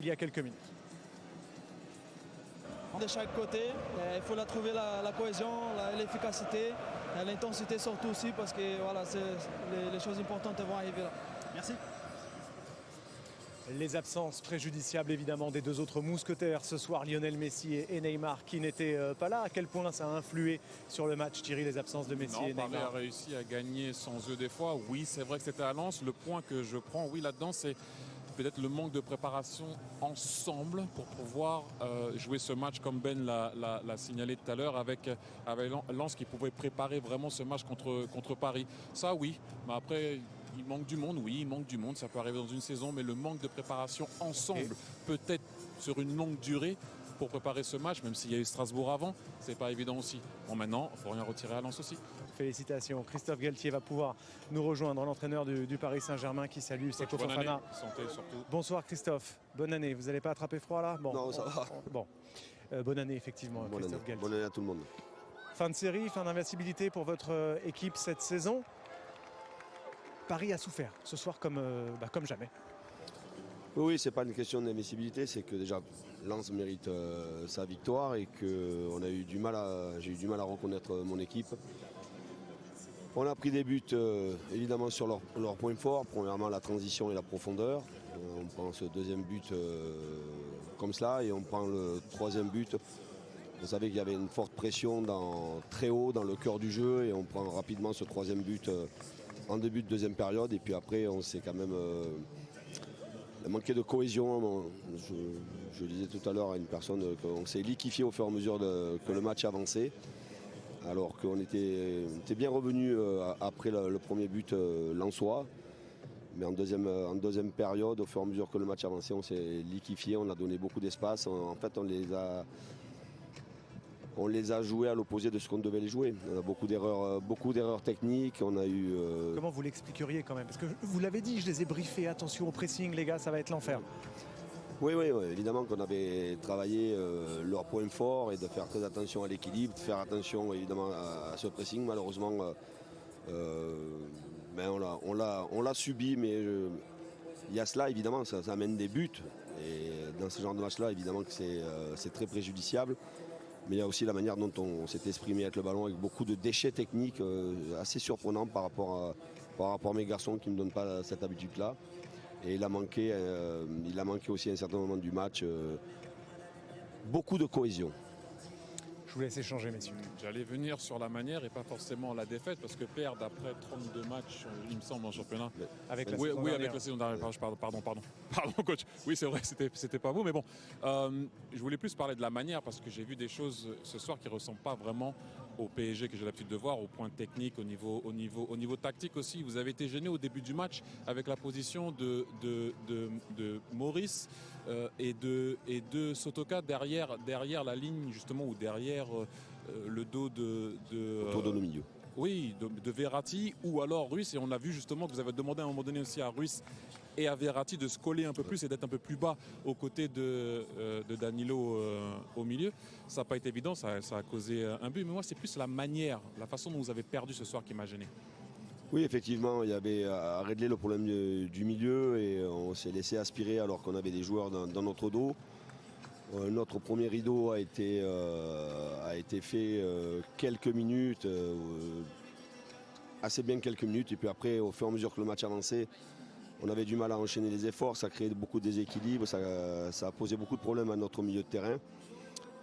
il y a quelques minutes. De chaque côté, il faut trouver la cohésion, l'efficacité, l'intensité surtout aussi parce que voilà, les choses importantes vont arriver là. Merci. Les absences préjudiciables évidemment des deux autres mousquetaires ce soir, Lionel Messi et Neymar qui n'étaient pas là. À quel point ça a influé sur le match, Thierry, les absences de Messi et Neymar? Paris a réussi à gagner sans eux des fois. Oui, c'est vrai que c'était à Lens. Le point que je prends, oui, là-dedans, c'est peut-être le manque de préparation ensemble pour pouvoir jouer ce match comme Ben l'a signalé tout à l'heure avec Lens qui pouvait préparer vraiment ce match contre Paris. Ça, oui, mais après... Il manque du monde, oui, il manque du monde, ça peut arriver dans une saison, mais le manque de préparation ensemble, peut-être sur une longue durée, pour préparer ce match, même s'il y a eu Strasbourg avant, c'est pas évident aussi. Bon, maintenant, il ne faut rien retirer à Lens aussi. Félicitations, Christophe Galtier va pouvoir nous rejoindre, l'entraîneur du Paris Saint-Germain qui salue Seko Fofana. Santé surtout. Bonsoir Christophe, bonne année, vous n'allez pas attraper froid là? Bon, non, ça va. Bon, bonne année effectivement, Christophe Galtier. Bonne année à tout le monde. Fin de série, fin d'invincibilité pour votre équipe cette saison. Paris a souffert ce soir comme jamais. Oui, c'est pas une question d'invincibilité, c'est que déjà Lens mérite sa victoire et que j'ai eu du mal à reconnaître mon équipe. On a pris des buts évidemment sur leurs points forts, premièrement la transition et la profondeur. On prend ce deuxième but comme cela et on prend le troisième but. On savait qu'il y avait une forte pression très haut dans le cœur du jeu et on prend rapidement ce troisième but en début de deuxième période et puis après on s'est quand même manqué de cohésion. Je disais tout à l'heure à une personne qu'on s'est liquéfié au fur et à mesure que le match avançait, alors qu'on était bien revenu après le premier but lensois, mais en deuxième période, au fur et à mesure que le match avançait, on s'est liquéfié, on a donné beaucoup d'espace. En fait, on les a joués à l'opposé de ce qu'on devait les jouer. On a beaucoup d'erreurs techniques. On a eu. Comment vous l'expliqueriez quand même? Parce que vous l'avez dit, je les ai briefés. Attention au pressing, les gars, ça va être l'enfer. Oui, évidemment qu'on avait travaillé leurs points forts et de faire très attention à l'équilibre, de faire attention évidemment à ce pressing. Malheureusement, on l'a subi, mais il y a cela, évidemment, ça amène des buts. Et dans ce genre de match-là, évidemment que c'est très préjudiciable. Mais il y a aussi la manière dont on s'est exprimé avec le ballon, avec beaucoup de déchets techniques assez surprenants par rapport à mes garçons qui ne me donnent pas cette habitude-là. Et il a manqué aussi à un certain moment du match beaucoup de cohésion. Je vous laisse échanger, messieurs. J'allais venir sur la manière et pas forcément la défaite, parce que perdre après 32 matchs, il me semble, en championnat. Avec la saison dernière. Pardon, coach. Oui, c'est vrai, c'était pas vous, mais bon. Je voulais plus parler de la manière, parce que j'ai vu des choses ce soir qui ne ressemblent pas vraiment au PSG que j'ai l'habitude de voir, au point technique, au niveau tactique aussi. Vous avez été gêné au début du match avec la position de Maurice et de Sotoka derrière la ligne, justement, ou derrière le dos autour de nos milieux. Oui, de Verratti ou alors Ruiz. Et on a vu justement que vous avez demandé à un moment donné aussi à Ruiz et à Verratti de se coller un peu plus et d'être un peu plus bas aux côtés de Danilo au milieu. Ça n'a pas été évident, ça a causé un but. Mais moi, c'est plus la manière, la façon dont vous avez perdu ce soir qui m'a gêné. Oui, effectivement, il y avait à régler le problème du milieu et on s'est laissé aspirer alors qu'on avait des joueurs dans notre dos. Notre premier rideau a été fait quelques minutes, assez bien quelques minutes. Et puis après, au fur et à mesure que le match avançait, on avait du mal à enchaîner les efforts. Ça créait beaucoup de déséquilibres, ça a posé beaucoup de problèmes à notre milieu de terrain.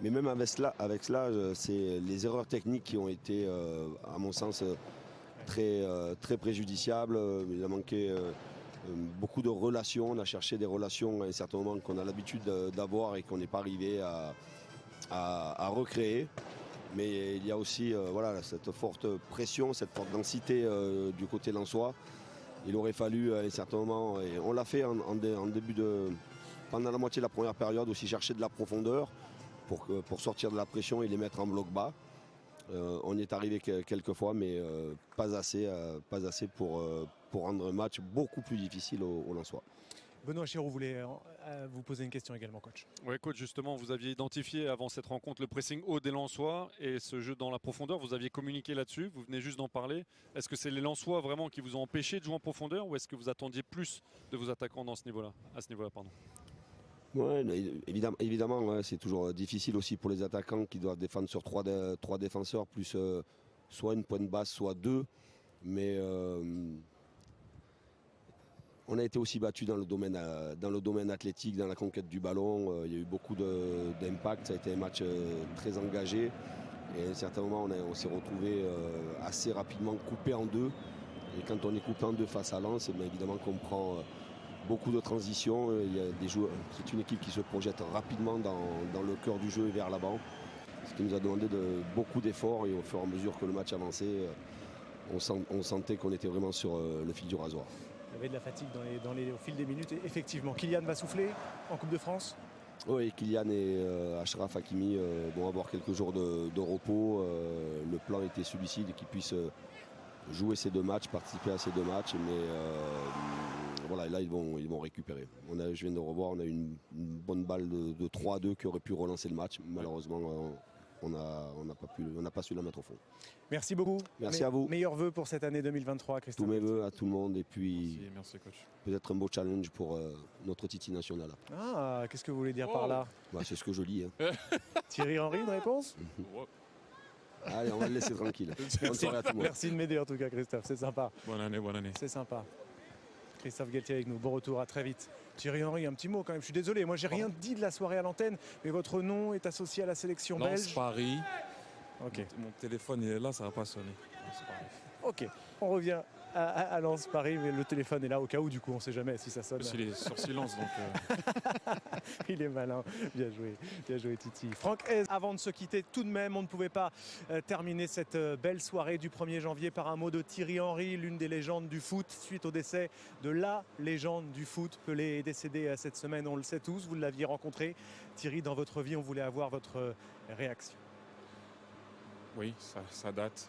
Mais même avec cela, c'est les erreurs techniques qui ont été, à mon sens, très préjudiciables. Il a manqué beaucoup de relations. On a cherché des relations à un certain moment qu'on a l'habitude d'avoir et qu'on n'est pas arrivé à recréer. Mais il y a aussi cette forte pression, cette forte densité du côté lensois. Il aurait fallu à un certain moment, et on l'a fait pendant la moitié de la première période, aussi chercher de la profondeur pour sortir de la pression et les mettre en bloc bas. On y est arrivé quelques fois, mais pas assez pour rendre un match beaucoup plus difficile aux Lensois. Benoît Chéreau voulait vous poser une question également, coach. Oui, coach, justement, vous aviez identifié avant cette rencontre le pressing haut des Lensois et ce jeu dans la profondeur. Vous aviez communiqué là-dessus, vous venez juste d'en parler. Est-ce que c'est les Lensois vraiment qui vous ont empêché de jouer en profondeur ou est-ce que vous attendiez plus de vos attaquants à ce niveau-là, pardon ? Ouais, évidemment ouais, c'est toujours difficile aussi pour les attaquants qui doivent défendre sur trois défenseurs, plus soit une pointe basse, soit deux. Mais on a été aussi battu dans le domaine athlétique, dans la conquête du ballon. Il y a eu beaucoup d'impact. Ça a été un match très engagé. Et à un certain moment, on s'est retrouvé assez rapidement coupé en deux. Et quand on est coupé en deux face à Lens, évidemment qu'on prend beaucoup de transitions. C'est une équipe qui se projette rapidement dans le cœur du jeu et vers l'avant. Ce qui nous a demandé beaucoup d'efforts. Et au fur et à mesure que le match avançait, on sentait qu'on était vraiment sur le fil du rasoir. Il y avait de la fatigue au fil des minutes. Et effectivement, Kylian va souffler en Coupe de France. Oui, Kylian et Achraf Hakimi vont avoir quelques jours de repos. Le plan était celui-ci, qu'ils puissent jouer ces deux matchs, participer à ces deux matchs. Mais voilà, là, ils vont récupérer. Je viens de revoir, on a eu une bonne balle de 3-2 qui aurait pu relancer le match. Malheureusement, on n'a pas su la mettre au fond. Merci beaucoup. Merci à vous. Meilleurs vœux pour cette année 2023, Christophe. Tous mes vœux à tout le monde et puis Merci coach. Peut-être un beau challenge pour notre Titi national. Ah, qu'est-ce que vous voulez dire par là? Bah, c'est ce que je lis. Hein. Thierry Henry, une réponse? Allez, on va le laisser tranquille. Bonne soirée à tout le monde. Merci de m'aider en tout cas, Christophe, c'est sympa. Bonne année, bonne année. C'est sympa. Christophe Galtier avec nous, bon retour, à très vite. Thierry Henry, un petit mot quand même, je suis désolé, moi j'ai rien dit de la soirée à l'antenne, mais votre nom est associé à la sélection Lens belge. Paris. Ok. Mon téléphone il est là, ça va pas sonner. Ok, on revient à Lens Paris, mais le téléphone est là au cas où, du coup on sait jamais si ça sonne. Parce qu'il est sur silence donc. Il est malin, bien joué Titi. Franck Hez, avant de se quitter, tout de même, on ne pouvait pas terminer cette belle soirée du 1er janvier par un mot de Thierry Henry, l'une des légendes du foot, suite au décès de la légende du foot. Pelé est décédé cette semaine, on le sait tous, vous l'aviez rencontré. Thierry, dans votre vie, on voulait avoir votre réaction. Oui, ça date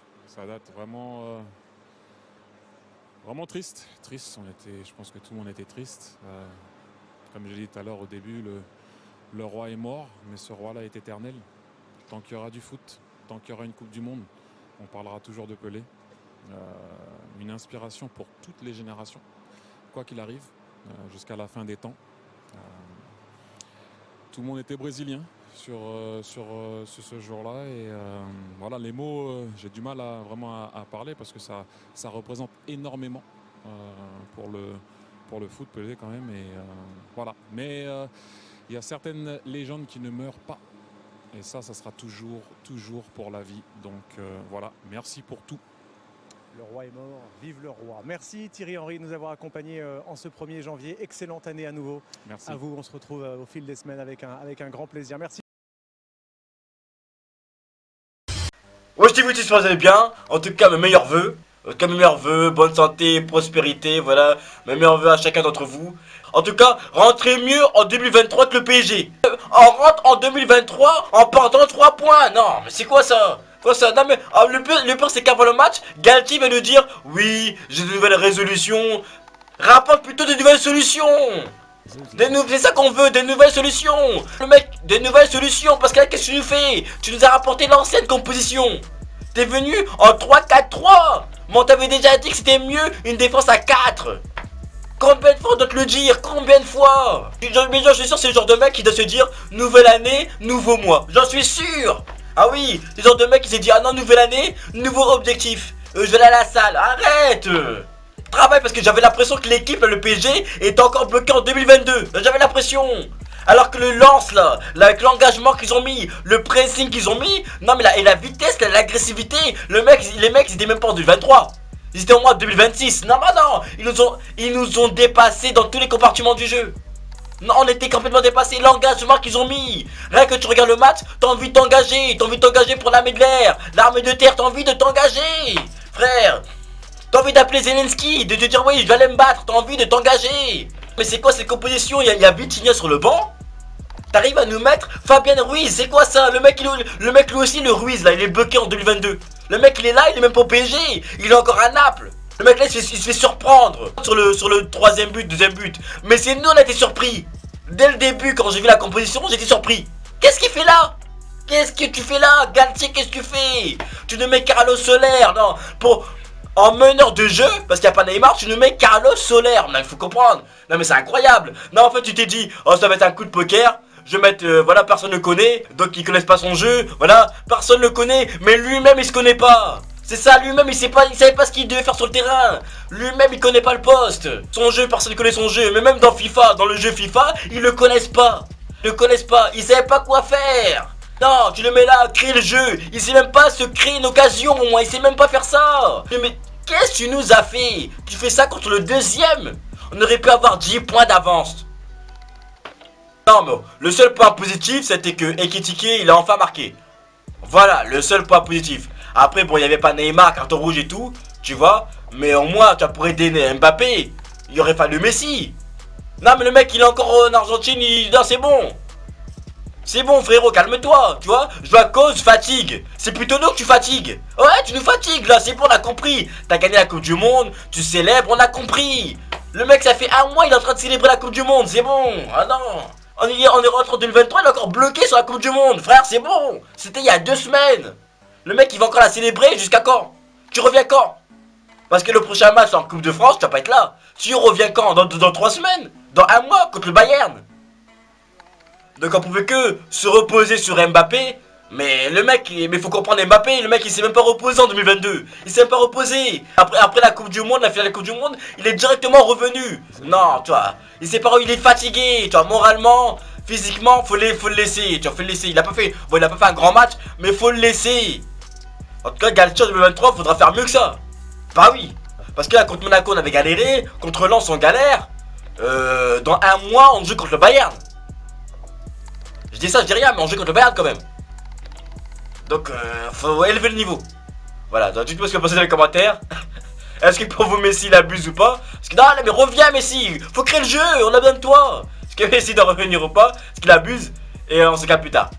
vraiment. Vraiment triste. Je pense que tout le monde était triste. Comme je l'ai dit tout à l'heure au début, le roi est mort, mais ce roi-là est éternel. Tant qu'il y aura du foot, tant qu'il y aura une Coupe du Monde, on parlera toujours de Pelé. Une inspiration pour toutes les générations, quoi qu'il arrive, jusqu'à la fin des temps. Tout le monde était brésilien sur ce jour-là et voilà, les mots, j'ai du mal à parler parce que ça représente énormément pour le foot Pelé quand même et voilà. Mais il y a certaines légendes qui ne meurent pas et ça sera toujours pour la vie. Donc voilà, merci pour tout. Le roi est mort, vive le roi. Merci Thierry Henry de nous avoir accompagnés en ce 1er janvier. Excellente année à nouveau. Merci. À vous, on se retrouve au fil des semaines avec un grand plaisir. Merci. Ouais, je dis vous tous, vous allez bien. En tout cas, mes meilleurs vœux. Bonne santé, prospérité, voilà. Mes meilleurs vœux à chacun d'entre vous. En tout cas, rentrez mieux en 2023 que le PSG. On rentre en 2023 en perdant 3 points. Non, mais c'est quoi ça? Non mais le pire c'est qu'avant le match, Galtier va nous dire oui, j'ai de nouvelles résolutions. Rapporte plutôt de nouvelles solutions. C'est ça qu'on veut, des nouvelles solutions. Le mec, des nouvelles solutions. Parce que là, qu'est-ce que tu nous fais? Tu nous as rapporté l'ancienne composition. T'es venu en 3-4-3. Mais on t'avait déjà dit que c'était mieux une défense à 4. Combien de fois on doit te le dire? Combien de fois? Mais je suis sûr c'est le genre de mec qui doit se dire nouvelle année, nouveau mois. J'en suis sûr. Ah oui, c'est le genre de mec qui s'est dit ah non, nouvelle année, nouveau objectif. Je vais aller à la salle. Arrête. Travaille parce que j'avais l'impression que l'équipe, le PSG, était encore bloquée en 2022. J'avais l'impression. Alors que le Lens là, avec l'engagement qu'ils ont mis, le pressing qu'ils ont mis, non mais et la vitesse, l'agressivité, les mecs ils étaient même pas en 2023. Ils étaient au mois de 2026. Non, ils nous ont dépassés dans tous les compartiments du jeu. Non, on était complètement dépassés. L'engagement qu'ils ont mis. Rien que tu regardes le match, t'as envie de t'engager. T'as envie de t'engager pour l'armée de l'air, l'armée de terre, t'as envie de t'engager. Frère, t'as envie d'appeler Zelensky, de te dire oui, je vais aller me battre. T'as envie de t'engager. Mais c'est quoi cette composition? Il y a Vitinha sur le banc. T'arrives à nous mettre Fabien Ruiz, c'est quoi ça? Le mec lui aussi, le Ruiz là, il est bloqué en 2022. Le mec il est là, il est même pas au PSG, il est encore à Naples. Le mec là il se fait surprendre sur le troisième but, deuxième but. Mais c'est nous on a été surpris. Dès le début quand j'ai vu la composition, j'étais surpris. Qu'est-ce qu'il fait là? Qu'est-ce que tu fais là? Galtier, qu'est-ce que tu fais? Tu ne mets Carlos Soler, non. En meneur de jeu, parce qu'il n'y a pas Neymar, tu nous mets Carlos Soler. Non, il faut comprendre. Non, mais c'est incroyable. Non, en fait, tu t'es dit, oh, ça va être un coup de poker. Je vais mettre, voilà, personne ne connaît. Donc, ils connaissent pas son jeu. Voilà, personne ne le connaît. Mais lui-même, il se connaît pas. C'est ça, lui-même, il savait pas ce qu'il devait faire sur le terrain. Lui-même, il connaît pas le poste. Son jeu, personne ne connaît son jeu. Mais même dans FIFA, dans le jeu FIFA, ils le connaissent pas. Ils le connaissent pas. Ils savaient pas quoi faire. Non, tu le mets là, crée le jeu. Il sait même pas se créer une occasion, au moins. Il sait même pas faire ça. Mais qu'est-ce que tu nous as fait? Tu fais ça contre le deuxième. On aurait pu avoir 10 points d'avance. Non, mais le seul point positif, c'était que Ekitike, il a enfin marqué. Voilà, le seul point positif. Après, bon, il n'y avait pas Neymar, carton rouge et tout, tu vois. Mais au moins, tu as pour aider Mbappé, il aurait fallu Messi. Non, mais le mec, il est encore en Argentine, non, c'est bon. C'est bon, frérot, calme-toi, tu vois. Je dois cause fatigue. C'est plutôt nous que tu fatigues. Ouais, tu nous fatigues, là, c'est bon, on a compris. T'as gagné la Coupe du Monde, tu célèbres, on a compris. Le mec, ça fait un mois, il est en train de célébrer la Coupe du Monde, c'est bon. Ah non. On est rentré en 2023, il est encore bloqué sur la Coupe du Monde. Frère, c'est bon. C'était il y a 2 semaines. Le mec, il va encore la célébrer jusqu'à quand? Tu reviens quand? Parce que le prochain match en Coupe de France, tu vas pas être là. Tu reviens quand? Dans 3 semaines? Dans 1 mois contre le Bayern? Donc on pouvait que se reposer sur Mbappé. Mais le mec, mais faut comprendre Mbappé, le mec il s'est même pas reposé en 2022. Il s'est même pas reposé. Après la Coupe du Monde, la finale de la Coupe du Monde, il est directement revenu. Non, tu vois, il s'est pas, il est fatigué, tu vois, moralement, physiquement, faut le laisser, tu vois, faut le laisser. Il a pas fait un grand match, mais faut le laisser. En tout cas, Galtier en 2023, faudra faire mieux que ça. Bah oui, parce que là contre Monaco on avait galéré, contre Lens on galère. Dans 1 mois on joue contre le Bayern. Je dis ça, je dis rien, mais on joue contre le Bayern quand même. Donc, faut élever le niveau. Voilà, donc dites-moi ce que vous pensez dans les commentaires. Est-ce que pour vous Messi il abuse ou pas? Parce que non, mais reviens Messi. Faut créer le jeu, on a besoin de toi. Est-ce que Messi doit revenir ou pas? Est-ce qu'il abuse? Et on se capte plus tard.